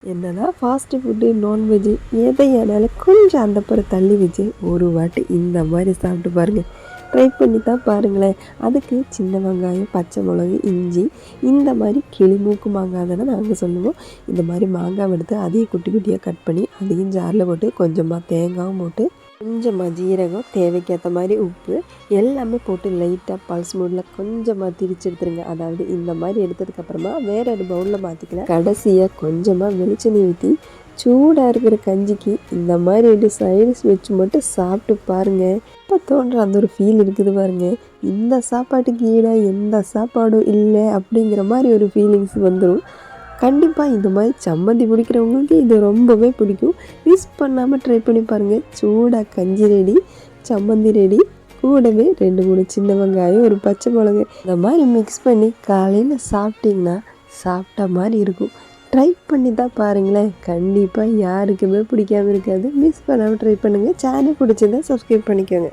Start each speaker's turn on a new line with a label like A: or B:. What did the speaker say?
A: என்னதான் fast food non veg எதையானாலும் கொஞ்சம் அந்த புறம் தள்ளி வச்சு ஒரு வாட்டி இந்த மாதிரி சாப்பிட்டு பாருங்கள். ட்ரை பண்ணி தான் பாருங்களேன். அதுக்கு சின்ன வெங்காயம், பச்சை மிளகு, இஞ்சி, இந்த மாதிரி கிளிமூக்கு மாங்காய் தானே நாங்கள் சொல்லுவோம். இந்த மாதிரி மாங்காய் எடுத்து அதையும் குட்டி குட்டியாக கட் பண்ணி அதையும் ஜாரில் போட்டு கொஞ்சமாக தேங்காயும் போட்டு கொஞ்சமாக ஜீரகம், தேவைக்கேற்ற மாதிரி உப்பு எல்லாமே போட்டு லைட்டாக பல்ஸ் மூடில் கொஞ்சமாக திரிச்சு எடுத்துருங்க. அதாவது இந்த மாதிரி எடுத்ததுக்கப்புறமா வேறு ஒரு பவுலில் மாற்றிக்கலாம். கடைசியாக கொஞ்சமாக வெளிச்செண்ணெய் ஊற்றி சூடாக இருக்கிற கஞ்சிக்கு இந்த மாதிரி ஒரு சைடிஷ் வச்சு மட்டும் சாப்பிட்டு பாருங்கள். இப்போ தோன்ற அந்த ஒரு ஃபீல் இருக்குது பாருங்கள். இந்த சாப்பாட்டுக்கு ஈடாக எந்த சாப்பாடும் இல்லை அப்படிங்கிற மாதிரி ஒரு ஃபீலிங்ஸ் வந்துடும். கண்டிப்பாக இந்த மாதிரி சம்மந்தி பிடிக்கிறவங்களுக்கு இது ரொம்பவே பிடிக்கும். மிஸ் பண்ணாமல் ட்ரை பண்ணி பாருங்கள். சூடாக கஞ்சி ரெடி, சம்மந்தி ரெடி, கூடவே 2-3 சின்ன வெங்காயம், ஒரு பச்சை மிளகு இந்த மாதிரி மிக்ஸ் பண்ணி காலையில் சாப்பிட்டிங்கன்னா சாப்பிட்ட மாதிரி இருக்கும். ட்ரை பண்ணி தான் பாருங்களேன். கண்டிப்பாக யாருக்குமே பிடிக்காமல் இருக்காது. மிஸ் பண்ணாமல் ட்ரை பண்ணுங்கள். சேனல் பிடிச்சிருந்தா சப்ஸ்கிரைப் பண்ணிக்கோங்க.